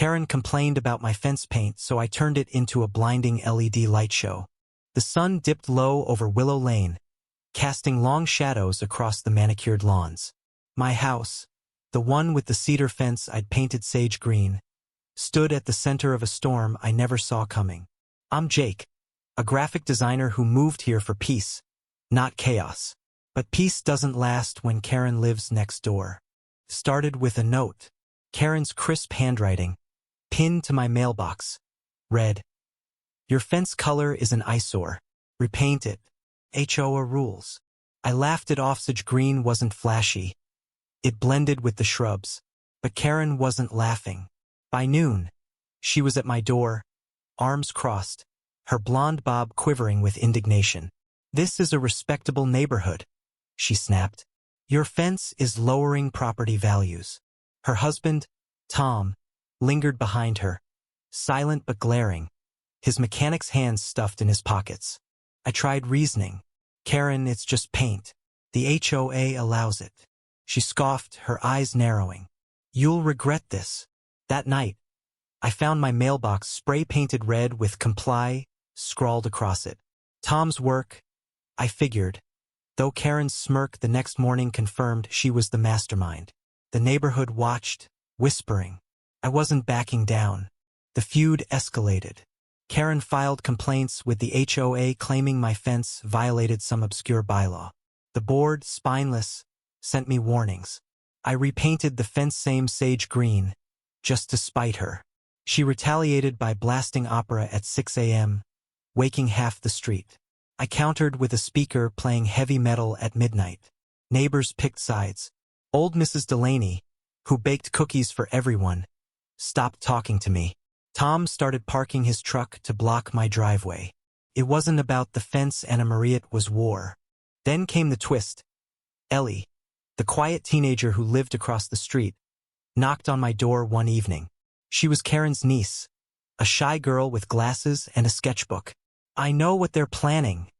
Karen complained about my fence paint, so I turned it into a blinding LED light show. The sun dipped low over Willow Lane, casting long shadows across the manicured lawns. My house, the one with the cedar fence I'd painted sage green, stood at the center of a storm I never saw coming. I'm Jake, a graphic designer who moved here for peace, not chaos. But peace doesn't last when Karen lives next door. Started with a note. Karen's crisp handwriting, pinned to my mailbox, read, "Your fence color is an eyesore. Repaint it. HOA rules." I laughed it off. Sage green wasn't flashy. It blended with the shrubs. But Karen wasn't laughing. By noon, she was at my door, arms crossed, her blonde bob quivering with indignation. "This is a respectable neighborhood," she snapped. "Your fence is lowering property values." Her husband, Tom, lingered behind her, silent but glaring, his mechanic's hands stuffed in his pockets. I tried reasoning. "Karen, it's just paint. The HOA allows it." She scoffed, her eyes narrowing. "You'll regret this." That night, I found my mailbox spray-painted red with "comply" scrawled across it. Tom's work, I figured, though Karen's smirk the next morning confirmed she was the mastermind. The neighborhood watched, whispering. I wasn't backing down. The feud escalated. Karen filed complaints with the HOA claiming my fence violated some obscure bylaw. The board, spineless, sent me warnings. I repainted the fence same sage green, just to spite her. She retaliated by blasting opera at 6 a.m., waking half the street. I countered with a speaker playing heavy metal at midnight. Neighbors picked sides. Old Mrs. Delaney, who baked cookies for everyone, stopped talking to me. Tom started parking his truck to block my driveway. It wasn't about the fence, Anna Maria, it was war. Then came the twist. Ellie, the quiet teenager who lived across the street, knocked on my door one evening. She was Karen's niece, a shy girl with glasses and a sketchbook. "I know what they're planning,"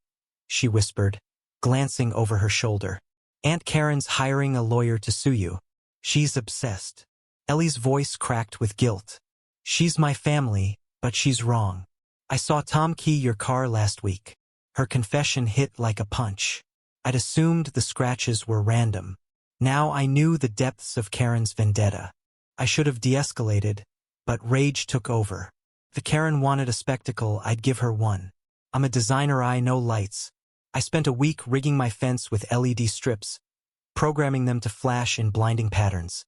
she whispered, glancing over her shoulder. "Aunt Karen's hiring a lawyer to sue you. She's obsessed." Ellie's voice cracked with guilt. "She's my family, but she's wrong. I saw Tom key your car last week." Her confession hit like a punch. I'd assumed the scratches were random. Now I knew the depths of Karen's vendetta. I should have de-escalated, but rage took over. If Karen wanted a spectacle, I'd give her one. I'm a designer, I know lights. I spent a week rigging my fence with LED strips, programming them to flash in blinding patterns.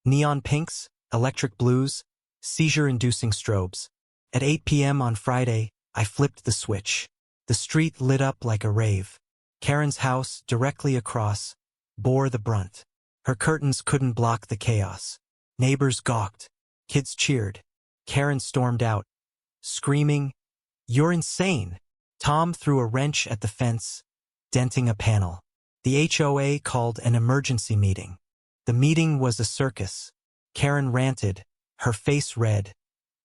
Neon pinks, electric blues, seizure-inducing strobes. At 8 p.m. on Friday, I flipped the switch. The street lit up like a rave. Karen's house, directly across, bore the brunt. Her curtains couldn't block the chaos. Neighbors gawked. Kids cheered. Karen stormed out, screaming, "You're insane!" Tom threw a wrench at the fence, denting a panel. The HOA called an emergency meeting. The meeting was a circus. Karen ranted, her face red,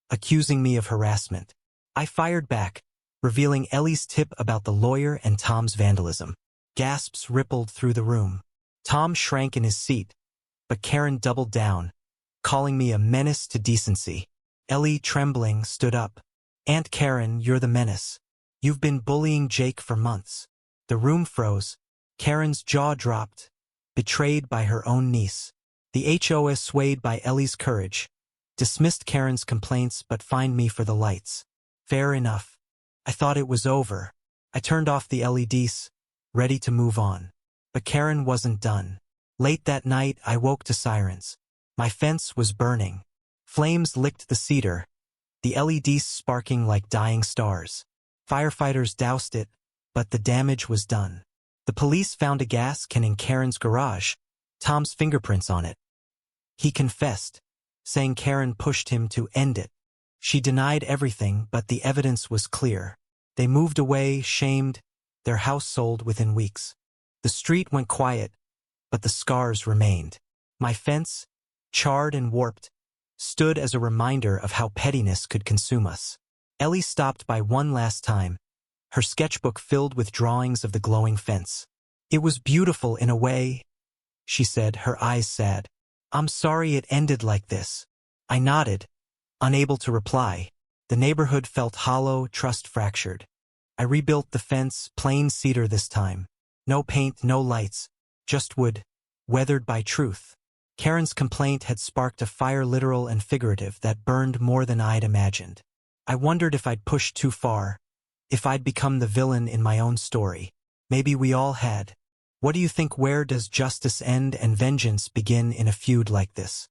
accusing me of harassment. I fired back, revealing Ellie's tip about the lawyer and Tom's vandalism. Gasps rippled through the room. Tom shrank in his seat, but Karen doubled down, calling me a menace to decency. Ellie, trembling, stood up. "Aunt Karen, you're the menace. You've been bullying Jake for months." The room froze. Karen's jaw dropped, betrayed by her own niece. The HOA, swayed by Ellie's courage, dismissed Karen's complaints but fined me for the lights. Fair enough. I thought it was over. I turned off the LEDs, ready to move on. But Karen wasn't done. Late that night, I woke to sirens. My fence was burning. Flames licked the cedar, the LEDs sparking like dying stars. Firefighters doused it, but the damage was done. The police found a gas can in Karen's garage, Tom's fingerprints on it. He confessed, saying Karen pushed him to end it. She denied everything, but the evidence was clear. They moved away, shamed, their house sold within weeks. The street went quiet, but the scars remained. My fence, charred and warped, stood as a reminder of how pettiness could consume us. Ellie stopped by one last time, her sketchbook filled with drawings of the glowing fence. "It was beautiful in a way," she said, her eyes sad. "I'm sorry it ended like this." I nodded, Unable to reply, the neighborhood felt hollow, trust fractured. I rebuilt the fence, plain cedar this time. No paint, no lights, just wood, weathered by truth. Karen's complaint had sparked a fire, literal and figurative, that burned more than I'd imagined. I wondered if I'd pushed too far, if I'd become the villain in my own story. Maybe we all had. What do you think? Where does justice end and vengeance begin in a feud like this?